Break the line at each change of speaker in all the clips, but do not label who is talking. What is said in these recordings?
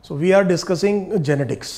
So we are discussing genetics,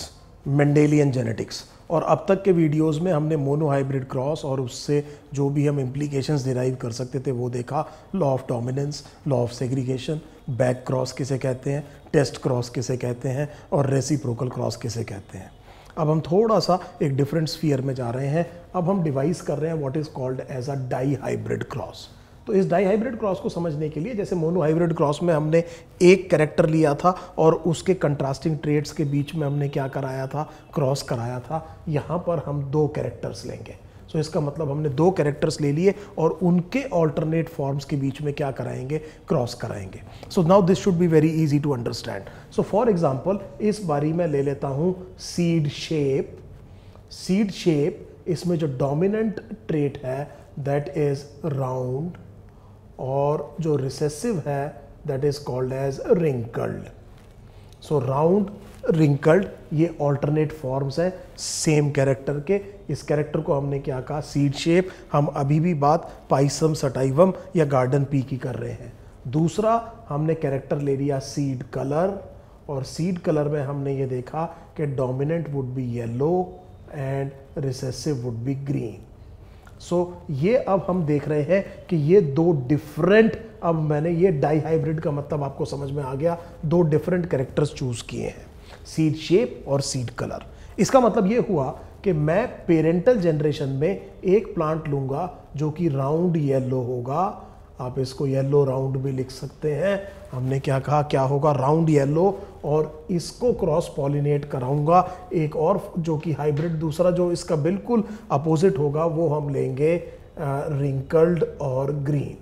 Mendelian genetics. और अब तक के वीडियोस में हमने मोनोहाइब्रिड क्रॉस और उससे जो भी हम इम्प्लीकेशंस डिराइव कर सकते थे वो देखा। Law of dominance, law of segregation, back cross किसे कहते हैं, टेस्ट क्रॉस किसे कहते हैं और रेसिप्रोकल क्रॉस किसे कहते हैं। अब हम थोड़ा सा एक डिफरेंट स्फीयर में जा रहे हैं। अब हम डिवाइस कर रहे हैं what is called as a dihybrid cross. तो इस डाई हाइब्रिड क्रॉस को समझने के लिए, जैसे मोनो हाइब्रिड क्रॉस में हमने एक कैरेक्टर लिया था और उसके कंट्रास्टिंग ट्रेड्स के बीच में हमने क्या कराया था, क्रॉस कराया था। यहाँ पर हम दो कैरेक्टर्स लेंगे। सो इसका मतलब हमने दो कैरेक्टर्स ले लिए और उनके ऑल्टरनेट फॉर्म्स के बीच में क्या कराएंगे, क्रॉस कराएंगे। So now this should be very easy to understand. So for example इस बारी मैं ले लेता हूँ सीड शेप। सीड शेप, इसमें जो डोमिनेंट ट्रेट है दैट इज राउंड और जो रिसेसिव है that is called as wrinkled. So round, wrinkled, ये ऑल्टरनेट फॉर्म्स हैं सेम कैरेक्टर के। इस कैरेक्टर को हमने क्या कहा, सीड शेप। हम अभी भी बात पाइसम सटाइवम या गार्डन पी की कर रहे हैं। दूसरा हमने कैरेक्टर ले लिया सीड कलर, और सीड कलर में हमने ये देखा कि dominant would be yellow and recessive would be green. So ये अब हम देख रहे हैं कि ये दो डिफरेंट, अब मैंने ये डाई हाइब्रिड का मतलब आपको समझ में आ गया, दो डिफरेंट कैरेक्टर्स चूज किए हैं, सीड शेप और सीड कलर। इसका मतलब ये हुआ कि मैं पेरेंटल जनरेशन में एक प्लांट लूंगा जो कि राउंड येलो होगा। आप इसको येलो राउंड भी लिख सकते हैं। हमने क्या कहा, क्या होगा, राउंड येलो, और इसको क्रॉस पॉलिनेट कराऊंगा एक और जो कि हाइब्रिड, दूसरा जो इसका बिल्कुल अपोजिट होगा वो हम लेंगे रिंकल्ड और ग्रीन।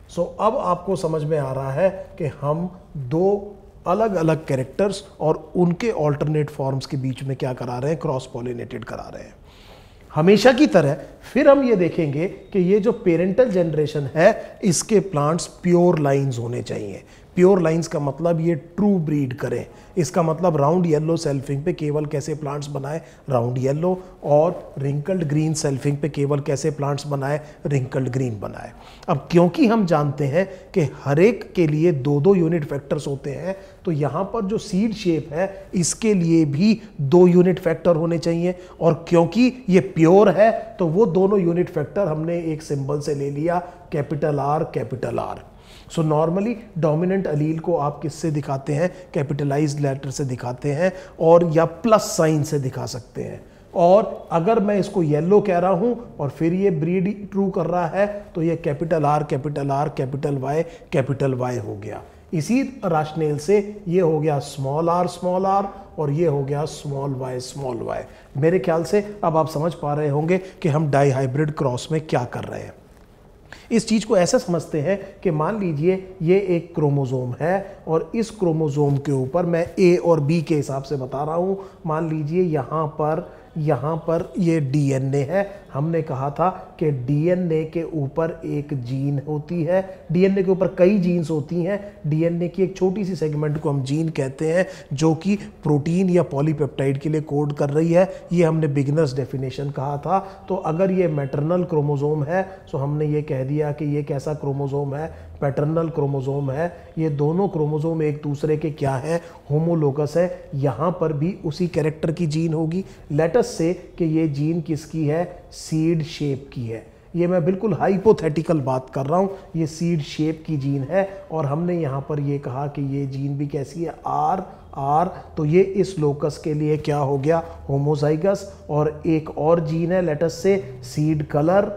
सो अब आपको समझ में आ रहा है कि हम दो अलग अलग कैरेक्टर्स और उनके ऑल्टरनेट फॉर्म्स के बीच में क्या करा रहे हैं, क्रॉस पॉलिनेटेड करा रहे हैं। हमेशा की तरह फिर हम ये देखेंगे कि ये जो पेरेंटल जनरेशन है इसके प्लांट्स प्योर लाइंस होने चाहिए। प्योर लाइंस का मतलब ये ट्रू ब्रीड करें। इसका मतलब राउंड येलो सेल्फिंग पे केवल कैसे प्लांट्स बनाए, राउंड येलो, और रिंकल्ड ग्रीन सेल्फिंग पे केवल कैसे प्लांट्स बनाए, रिंकल्ड ग्रीन बनाए। अब क्योंकि हम जानते हैं कि हर एक के लिए दो दो यूनिट फैक्टर्स होते हैं, तो यहाँ पर जो सीड शेप है इसके लिए भी दो यूनिट फैक्टर होने चाहिए। और क्योंकि ये प्योर है तो वो दोनों यूनिट फैक्टर हमने एक सिंबल से ले लिया, capital R, capital are. So normally dominant अलील को आप किससे दिखाते हैं, कैपिटलाइज्ड लेटर से दिखाते हैं और या प्लस साइन से दिखा सकते हैं। और अगर मैं इसको येलो कह रहा हूं और फिर ये ब्रीड ट्रू कर रहा है तो ये capital R, capital R, capital Y हो गया। इसी राशनेल से ये हो गया स्मॉल आर और ये हो गया स्मॉल वाई। मेरे ख्याल से अब आप समझ पा रहे होंगे कि हम डाई हाइब्रिड क्रॉस में क्या कर रहे हैं। इस चीज को ऐसे समझते हैं कि मान लीजिए ये एक क्रोमोसोम है और इस क्रोमोसोम के ऊपर मैं ए और बी के हिसाब से बता रहा हूं। मान लीजिए यहाँ पर ये डीएनए है। हमने कहा था कि डीएनए के ऊपर एक जीन होती है, डीएनए के ऊपर कई जीन्स होती हैं। डीएनए की एक छोटी सी सेगमेंट को हम जीन कहते हैं जो कि प्रोटीन या पॉलीपेप्टाइड के लिए कोड कर रही है। ये हमने बिगिनर्स डेफिनेशन कहा था। तो अगर ये मैटरनल क्रोमोसोम है तो हमने ये कह दिया कि ये कैसा क्रोमोसोम है, पैटर्नल क्रोमोसोम है। ये दोनों क्रोमोसोम एक दूसरे के क्या है, होमोलोगस है। यहाँ पर भी उसी कैरेक्टर की जीन होगी। लेटस से कि ये जीन किसकी है, सीड शेप की है। ये मैं बिल्कुल हाइपोथेटिकल बात कर रहा हूँ, ये सीड शेप की जीन है। और हमने यहाँ पर ये कहा कि ये जीन भी कैसी है, आर, तो ये इस लोकस के लिए क्या हो गया, होमोजाइगस। और एक और जीन है लेटस से सीड कलर।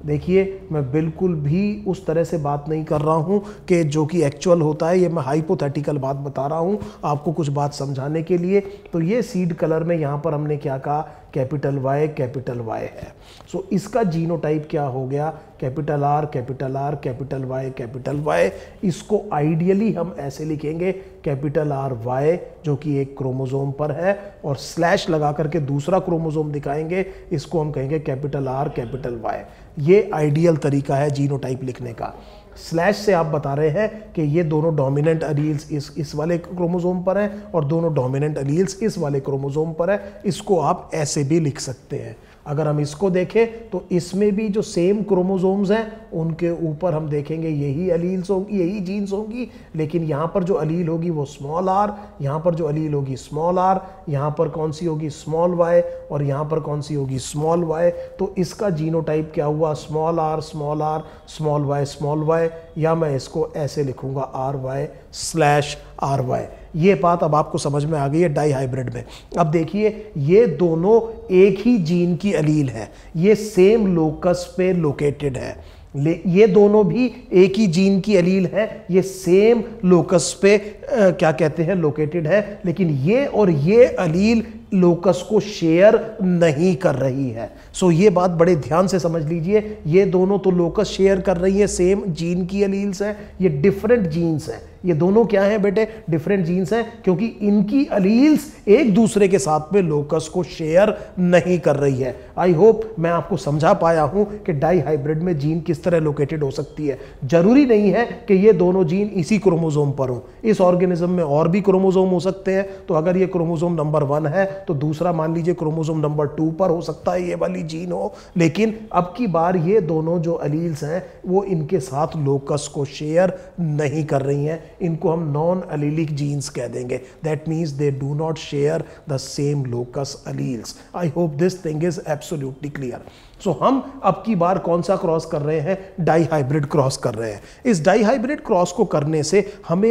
देखिए मैं बिल्कुल भी उस तरह से बात नहीं कर रहा हूँ कि जो कि एक्चुअल होता है, ये मैं हाइपोथेटिकल बात बता रहा हूँ आपको कुछ बात समझाने के लिए। तो ये सीड कलर में यहाँ पर हमने क्या कहा, कैपिटल वाई है। सो इसका जीनोटाइप क्या हो गया, कैपिटल आर, कैपिटल वाई। इसको आइडियली हम ऐसे लिखेंगे, कैपिटल आर वाई जो कि एक क्रोमोसोम पर है, और स्लैश लगा करके दूसरा क्रोमोसोम दिखाएंगे, इसको हम कहेंगे कैपिटल आर, कैपिटल वाई। ये आइडियल तरीका है जीनोटाइप लिखने का। स्लैश से आप बता रहे हैं कि ये दोनों डोमिनेंट अलील्स इस वाले क्रोमोसोम पर हैं और दोनों डोमिनेंट अलील्स इस वाले क्रोमोसोम पर है। इसको आप ऐसे भी लिख सकते हैं। अगर हम इसको देखें तो इसमें भी जो सेम क्रोमोसोम्स हैं उनके ऊपर हम देखेंगे यही एलील्स होंगी, यही जीन्स होंगी, लेकिन यहाँ पर जो अलील होगी वो स्मॉल आर, यहाँ पर जो अलील होगी स्मॉल आर, यहाँ पर कौन सी होगी स्मॉल वाई, और यहाँ पर कौन सी होगी स्मॉल वाई। तो इसका जीनोटाइप क्या हुआ, small R small R small Y, या मैं इसको ऐसे लिखूंगा R Y slash R Y. ये बात अब आपको समझ में आ गई है डाई हाइब्रिड में। अब देखिए ये दोनों एक ही जीन की अलील है, ये सेम लोकस पे लोकेटेड है, ये दोनों भी एक ही जीन की अलील है, ये सेम लोकस पे क्या कहते हैं लोकेटेड है, लेकिन ये और ये अलील लोकस को शेयर नहीं कर रही है। सो ये बात बड़े ध्यान से समझ लीजिए, ये दोनों तो लोकस शेयर कर रही है, सेम जीन की अलील्स हैं, ये डिफरेंट जीन्स हैं। ये दोनों क्या हैं बेटे, डिफरेंट जीन्स हैं, क्योंकि इनकी अलील्स एक दूसरे के साथ में लोकस को शेयर नहीं कर रही है। आई होप मैं आपको समझा पाया हूं कि डाई हाइब्रिड में जीन किस तरह लोकेटेड हो सकती है। जरूरी नहीं है कि ये दोनों जीन इसी क्रोमोसोम पर हो, इस ऑर्गेनिज्म में और भी क्रोमोसोम हो सकते हैं। तो अगर ये क्रोमोसोम नंबर 1 है तो दूसरा मान लीजिए क्रोमोसोम नंबर 2 पर हो सकता है ये वाली जीन हो, लेकिन अब की बार ये दोनों जो अलील्स हैं वो इनके साथ लोकस को शेयर नहीं कर रही हैं, इनको हम नॉन अलीलिक जीन्स कह देंगे। That means they do not share the same locus alleles. I hope this thing is absolutely clear. So हम अब की बार कौन सा क्रॉस कर रहे हैं, डाई हाइब्रिड क्रॉस कर रहे हैं। इस डाई हाइब्रिड क्रॉस को करने से हमें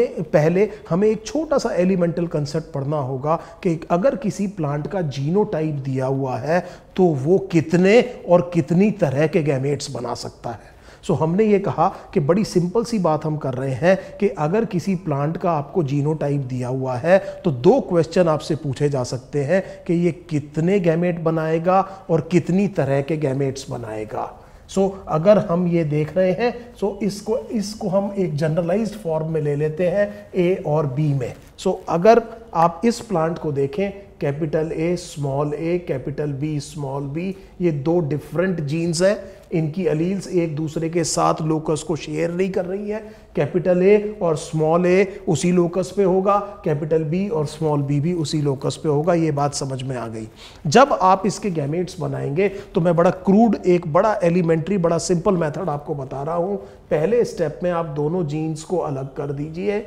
एक छोटा सा एलिमेंटल कंसेप्ट पढ़ना होगा कि अगर किसी प्लांट का जीनोटाइप दिया हुआ है तो वो कितने और कितनी तरह के गैमेट्स बना सकता है। सो हमने ये कहा कि बड़ी सिंपल सी बात हम कर रहे हैं कि अगर किसी प्लांट का आपको जीनोटाइप दिया हुआ है तो 2 क्वेश्चन आपसे पूछे जा सकते हैं कि ये कितने गैमेट बनाएगा और कितनी तरह के गैमेट्स बनाएगा। सो अगर हम ये देख रहे हैं सो इसको हम एक जनरलाइज्ड फॉर्म में ले लेते हैं ए और बी में। सो अगर आप इस प्लांट को देखें, capital A small A, capital B small B, ये 2 डिफरेंट जीन्स हैं, इनकी अलील्स एक दूसरे के साथ लोकस को शेयर नहीं कर रही है। कैपिटल ए और स्मॉल ए उसी लोकस पे होगा, कैपिटल बी और स्मॉल बी भी उसी लोकस पे होगा। ये बात समझ में आ गई। जब आप इसके गैमेट्स बनाएंगे तो मैं बड़ा क्रूड, एक बड़ा एलिमेंट्री, बड़ा सिंपल मेथड आपको बता रहा हूं। पहले स्टेप में आप दोनों जीन्स को अलग कर दीजिए,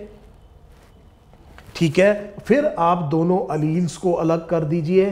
ठीक है, फिर आप दोनों अलील्स को अलग कर दीजिए।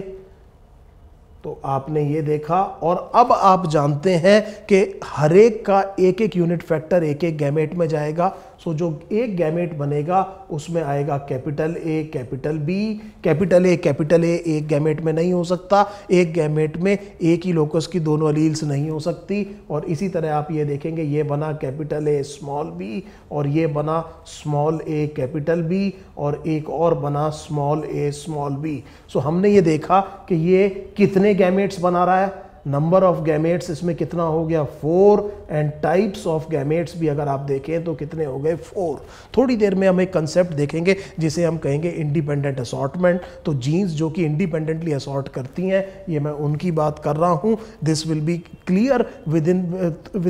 तो आपने ये देखा, और अब आप जानते हैं कि हर एक का एक एक यूनिट फैक्टर एक एक गैमेट में जाएगा। सो जो एक गैमेट बनेगा उसमें आएगा capital A capital B. Capital A एक गैमेट में नहीं हो सकता, एक गैमेट में एक ही लोकस की दोनों अलील्स नहीं हो सकती। और इसी तरह आप ये देखेंगे, ये बना कैपिटल ए स्मॉल बी, और ये बना स्मॉल ए कैपिटल बी, और एक और बना स्मॉल ए स्मॉल बी। सो हमने ये देखा कि ये कितने गैमेट्स बना रहा है, नंबर ऑफ गैमेट्स इसमें कितना हो गया 4, एंड टाइप्स ऑफ गैमेट्स भी अगर आप देखें तो कितने हो गए 4। थोड़ी देर में हम एक कंसेप्ट देखेंगे जिसे हम कहेंगे इंडिपेंडेंट असॉर्टमेंट। तो जीन्स जो कि इंडिपेंडेंटली असॉर्ट करती हैं, ये मैं उनकी बात कर रहा हूँ। This will be clear with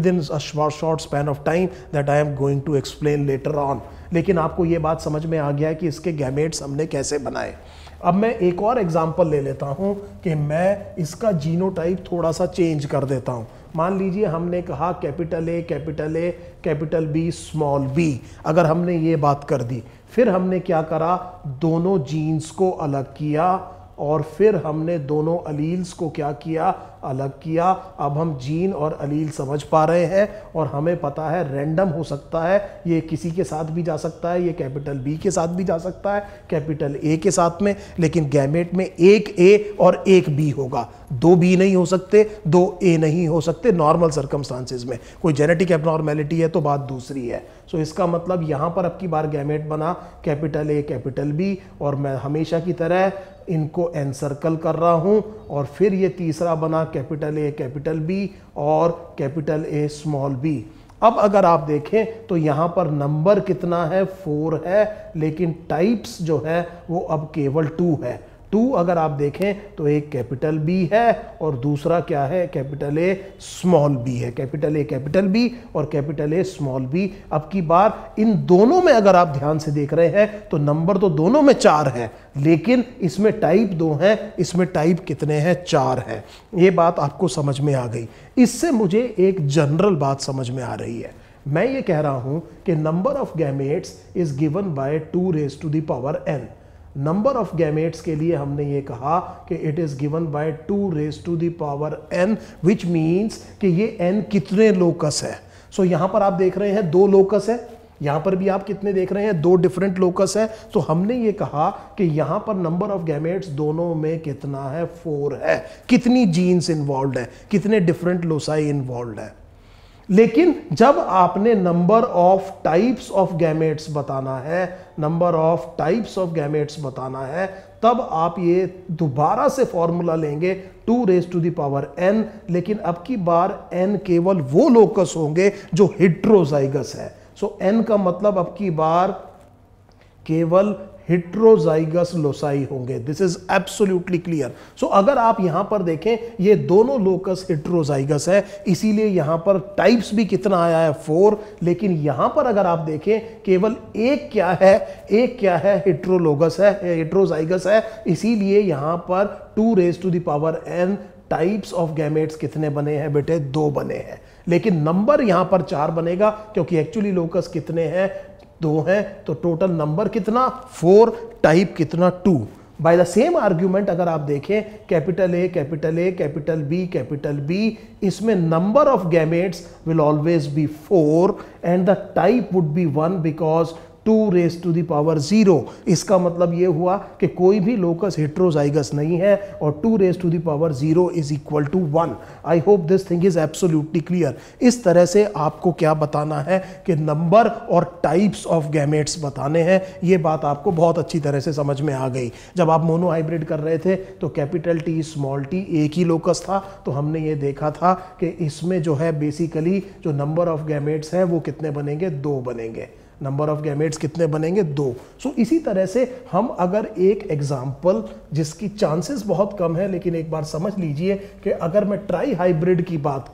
in a short span of time that I am going to explain later on. लेकिन आपको ये बात समझ में आ गया कि इसके गैमेट्स हमने कैसे बनाए। अब मैं एक और एग्जांपल ले लेता हूं कि मैं इसका जीनोटाइप थोड़ा सा चेंज कर देता हूं। मान लीजिए हमने कहा capital A capital B small B. अगर हमने ये बात कर दी, फिर हमने क्या करा, दोनों जीन्स को अलग किया, और फिर हमने दोनों अलील्स को क्या किया, अलग किया। अब हम जीन और अलील समझ पा रहे हैं, और हमें पता है रैंडम हो सकता है, ये किसी के साथ भी जा सकता है, ये कैपिटल बी के साथ भी जा सकता है, कैपिटल ए के साथ में, लेकिन गैमेट में एक ए और एक बी होगा। 2 बी नहीं हो सकते, 2 ए नहीं हो सकते नॉर्मल सर्कमस्टांसेस में। कोई जेनेटिक एबनॉर्मेलिटी है तो बात दूसरी है। सो इसका मतलब यहाँ पर अब की बार गैमेट बना कैपिटल ए कैपिटल बी, और मैं हमेशा की तरह इनको एनसर्कल कर रहा हूं, और फिर ये तीसरा बना कैपिटल ए कैपिटल बी और कैपिटल ए स्मॉल बी। अब अगर आप देखें तो यहाँ पर नंबर कितना है 4 है, लेकिन टाइप्स जो है वो अब केवल 2 है। टू अगर आप देखें तो एक कैपिटल बी है और दूसरा क्या है, कैपिटल ए स्मॉल बी है। कैपिटल ए कैपिटल बी और कैपिटल ए स्मॉल बी। अब की बार इन दोनों में अगर आप ध्यान से देख रहे हैं तो नंबर तो दोनों में 4 है, लेकिन इसमें टाइप 2 है, इसमें टाइप कितने हैं, 4 है। ये बात आपको समझ में आ गई। इससे मुझे एक जनरल बात समझ में आ रही है। मैं ये कह रहा हूं कि number of gametes is given by 2 raise to the power n। Number of gametes के लिए हमने ये कहा कि it is given by 2 raise to the power n, which means कि ये n कितने लोकस है। सो यहां पर आप देख रहे हैं 2 लोकस है, यहां पर भी आप कितने देख रहे हैं, 2 डिफरेंट लोकस है। तो हमने ये कहा कि यहां पर नंबर ऑफ गैमेट्स दोनों में कितना है, 4 है। कितनी जीन्स इन्वॉल्व है, कितने डिफरेंट लोसाई इन्वॉल्व है। लेकिन जब आपने number of types of gametes बताना है, number of types of gametes बताना है, तब आप ये दोबारा से फॉर्मूला लेंगे 2 raise to the power n। लेकिन अब की बार n केवल वो लोकस होंगे जो हेट्रोजाइगस है। सो n का मतलब अब की बार केवल हेट्रोजाइगस लोसाई होंगे। This is absolutely clear. So अगर आप यहां पर देखें ये दोनों लोकस हेट्रोजाइगस है, इसीलिए यहां पर टाइप्स भी कितना आया है, 4। लेकिन यहां पर अगर आप देखें केवल एक क्या है, हेट्रोलोगस है, हेट्रोजाइगस है, इसीलिए यहां पर 2 raise to the power n types of gametes कितने बने हैं बेटे, 2 बने हैं। लेकिन नंबर यहां पर 4 बनेगा क्योंकि एक्चुअली लोकस कितने हैं, 2 हैं। तो टोटल नंबर कितना, 4, टाइप कितना, 2। बाय द सेम आर्ग्यूमेंट अगर आप देखें capital A capital A capital B, इसमें number of gametes will always be 4 and the type would be 1 because 2 raise to the power 0। इसका मतलब यह हुआ कि कोई भी लोकस हेट्रोजाइगस नहीं है और 2 raise to the power 0 is equal to 1। I hope this thing is absolutely clear. इस तरह से आपको क्या बताना है कि नंबर और टाइप्स ऑफ गैमेट्स बताने हैं। ये बात आपको बहुत अच्छी तरह से समझ में आ गई। जब आप मोनो हाइब्रिड कर रहे थे तो कैपिटल टी स्मॉल टी एक ही लोकस था, तो हमने ये देखा था कि इसमें जो है बेसिकली जो नंबर ऑफ गैमेट्स हैं वो कितने बनेंगे, 2 बनेंगे। नंबर ऑफ गैमेट्स कितने बनेंगे, 2। सो इसी तरह से हम अगर एक एग्जाम्पल जिसकी चांसेस बहुत कम है, लेकिन एक बार समझ लीजिए कि अगर मैं ट्राई हाइब्रिड की बात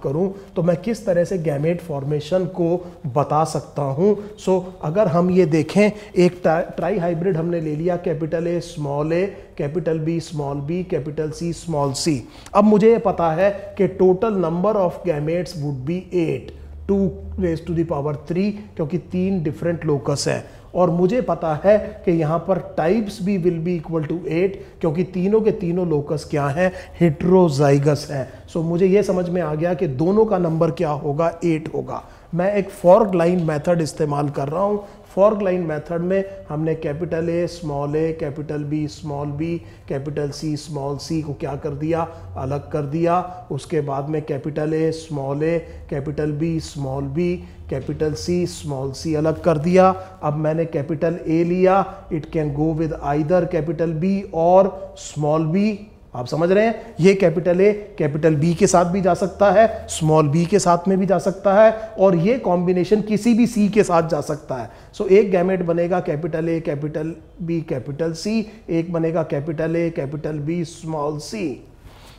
करूं, तो मैं किस तरह से गैमेट फॉर्मेशन को बता सकता हूं। सो अगर हम ये देखें, एक ट्राई हाइब्रिड हमने ले लिया, capital A small A, capital B small B, capital C small C. अब मुझे पता है कि total number of gametes would be 8, 2 raise to the power 3, क्योंकि 3 डिफरेंट लोकस है। और मुझे पता है कि यहाँ पर टाइप्स भी विल बी इक्वल टू 8, क्योंकि तीनों के तीनों लोकस क्या हैं, हेट्रोजाइगस हैं। सो मुझे ये समझ में आ गया कि दोनों का नंबर क्या होगा, 8 होगा। मैं एक फॉर्क लाइन मेथड इस्तेमाल कर रहा हूँ। फॉर्क लाइन मेथड में हमने capital A small A, capital B small B, capital C small C को क्या कर दिया, अलग कर दिया। उसके बाद में capital A small A, capital B small B, capital C small C अलग कर दिया। अब मैंने कैपिटल ए लिया, it can go with either capital B और स्मॉल बी। आप समझ रहे हैं, ये कैपिटल ए कैपिटल बी के साथ भी जा सकता है, स्मॉल बी के साथ में भी जा सकता है, और ये कॉम्बिनेशन किसी भी सी के साथ जा सकता है। सो एक गैमेट बनेगा capital A capital B capital C, एक बनेगा capital A capital B small C.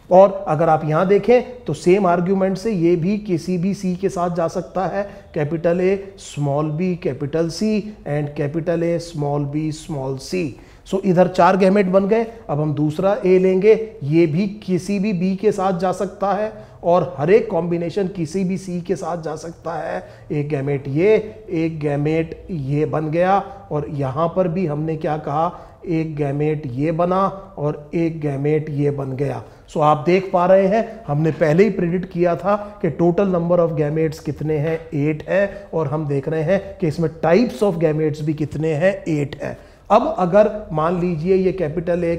और अगर आप यहां देखें तो सेम आर्ग्यूमेंट से ये भी किसी भी सी के साथ जा सकता है, capital A small B capital C and capital A small B small C. So इधर 4 गैमेट बन गए। अब हम दूसरा ए लेंगे, ये भी किसी भी बी के साथ जा सकता है और हर एक कॉम्बिनेशन किसी भी सी के साथ जा सकता है। एक गैमेट ये, एक गैमेट ये बन गया, और यहां पर भी हमने क्या कहा, एक गैमेट ये बना और एक गैमेट ये बन गया। सो आप देख पा रहे हैं, हमने पहले ही प्रेडिक्ट किया था कि टोटल नंबर ऑफ गैमेट्स कितने हैं, 8 है, और हम देख रहे हैं कि इसमें टाइप्स ऑफ गैमेट्स भी कितने हैं, 8 है। अब अगर मान लीजिए ये capital A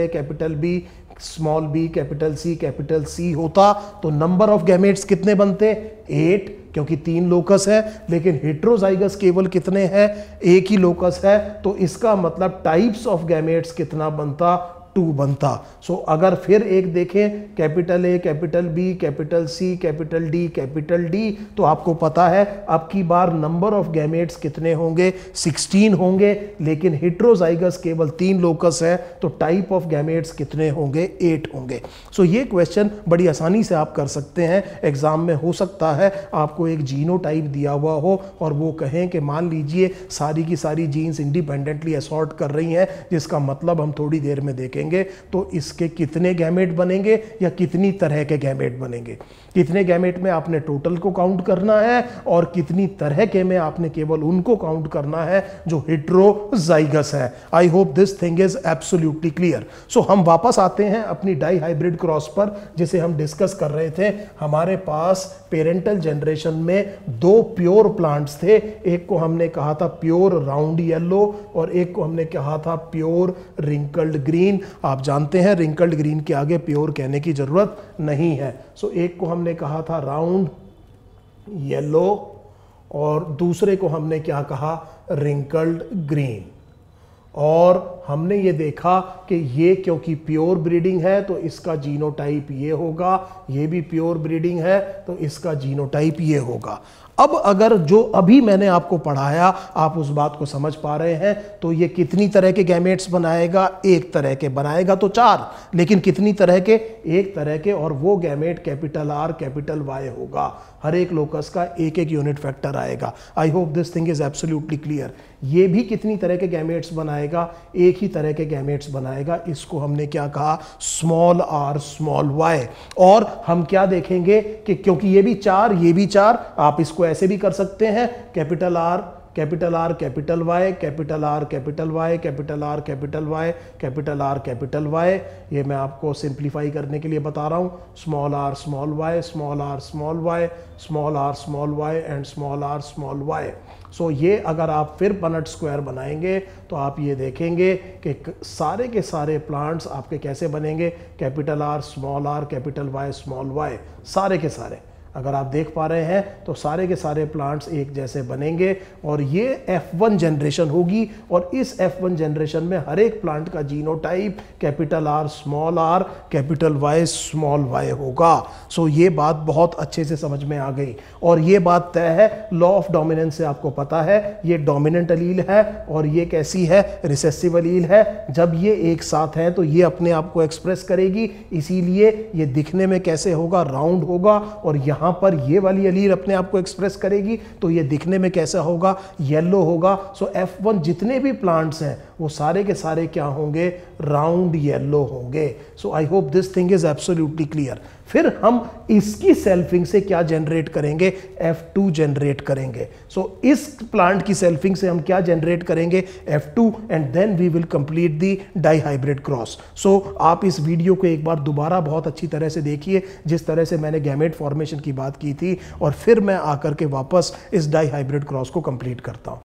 capital B small B capital C होता तो नंबर ऑफ गैमेट्स कितने बनते, 8, क्योंकि 3 लोकस है। लेकिन हेट्रोजाइगस केवल कितने हैं, एक ही लोकस है, तो इसका मतलब टाइप्स ऑफ गैमेट्स कितना बनता, 2 F2 बनता। सो अगर फिर एक देखें capital A, capital B, capital C, capital D, capital D, तो आपको पता है अब की बार नंबर ऑफ गैमेट्स कितने होंगे, 16 होंगे, लेकिन हेट्रोजाइगस केवल 3 लोकस है, तो टाइप ऑफ गैमेट्स कितने होंगे, 8 होंगे। सो ये क्वेश्चन बड़ी आसानी से आप कर सकते हैं। एग्जाम में हो सकता है आपको एक जीनोटाइप दिया हुआ हो और वो कहें कि मान लीजिए सारी की सारी जीन्स इंडिपेंडेंटली असॉर्ट कर रही हैं, जिसका मतलब हम थोड़ी देर में देखेंगे, तो इसके कितने गैमेट बनेंगे या कितनी तरह के गैमेट बनेंगे। कितने गैमेट में आपने टोटल को काउंट करना है और कितनी तरह के में आपने केवल उनको काउंट करना है जो हेट्रोजाइगस है। I hope this thing is absolutely clear. So हम वापस आते हैं अपनी डाई हाइब्रिड क्रॉस पर, जिसे हम डिस्कस कर रहे थे। हमारे पास पेरेंटल जनरेशन में 2 प्योर प्लांट्स थे, एक को हमने कहा था प्योर राउंड येलो और एक को हमने कहा था प्योर रिंकल्ड ग्रीन। आप जानते हैं रिंकल्ड ग्रीन के आगे प्योर कहने की जरूरत नहीं है। सो एक को हमने कहा था राउंड येलो और दूसरे को हमने क्या कहा, रिंकल्ड ग्रीन। और हमने ये देखा कि ये क्योंकि प्योर ब्रीडिंग है तो इसका जीनोटाइप ये होगा, ये भी प्योर ब्रीडिंग है तो इसका जीनोटाइप ये होगा। अब अगर जो अभी मैंने आपको पढ़ाया आप उस बात को समझ पा रहे हैं, तो ये कितनी तरह के गैमेट्स बनाएगा, एक तरह के बनाएगा तो 4, लेकिन कितनी तरह के, एक तरह के, और वो gamete capital R capital Y होगा। हर एक लोकस का एक एक यूनिट फैक्टर आएगा। आई hope this thing is absolutely clear. ये भी कितनी तरह के गैमेट्स बनाएगा, एक ही तरह के गैमेट्स बनाएगा। इसको हमने क्या कहा, स्मॉल r स्मॉल y। और हम क्या देखेंगे कि क्योंकि ये भी 4 ये भी 4, आप इसको ऐसे भी कर सकते हैं, capital R capital R capital Y, capital R capital Y, capital R capital Y, capital R capital Y। ये मैं आपको सिंप्लीफाई करने के लिए बता रहा हूँ। Small r small y, small r small y, small r small y and small r small y। सो ये अगर आप फिर पनट स्क्वायर बनाएंगे तो आप ये देखेंगे कि सारे के सारे प्लांट्स आपके कैसे बनेंगे, capital R small r capital Y small y, सारे के सारे। अगर आप देख पा रहे हैं तो सारे के सारे प्लांट्स एक जैसे बनेंगे और ये F1 जनरेशन होगी। और इस F1 जनरेशन में हर एक प्लांट का genotype capital R small r capital Y small y होगा। सो ये बात बहुत अच्छे से समझ में आ गई और ये बात तय है। लॉ ऑफ डोमिनेंस से आपको पता है ये डोमिनेंट अलील है और ये कैसी है, रिसेसिव अलील है। जब ये एक साथ है तो ये अपने आप को एक्सप्रेस करेगी, इसीलिए ये दिखने में कैसे होगा, राउंड होगा। और यहाँ पर ये वाली अलील अपने आप को एक्सप्रेस करेगी तो ये दिखने में कैसा होगा, येलो होगा। सो F1 जितने भी प्लांट्स हैं वो सारे के सारे क्या होंगे, राउंड येलो होंगे। So I hope this thing is absolutely clear. फिर हम इसकी सेल्फिंग से क्या जनरेट करेंगे, F2 जनरेट करेंगे। सो इस प्लांट की सेल्फिंग से हम क्या जनरेट करेंगे, F2, and then we will complete the dihybrid cross. So आप इस वीडियो को एक बार दोबारा बहुत अच्छी तरह से देखिए, जिस तरह से मैंने गैमेट फॉर्मेशन की बात की थी, और फिर मैं आकर के वापस इस डाई हाइब्रिड क्रॉस को कंप्लीट करता हूं।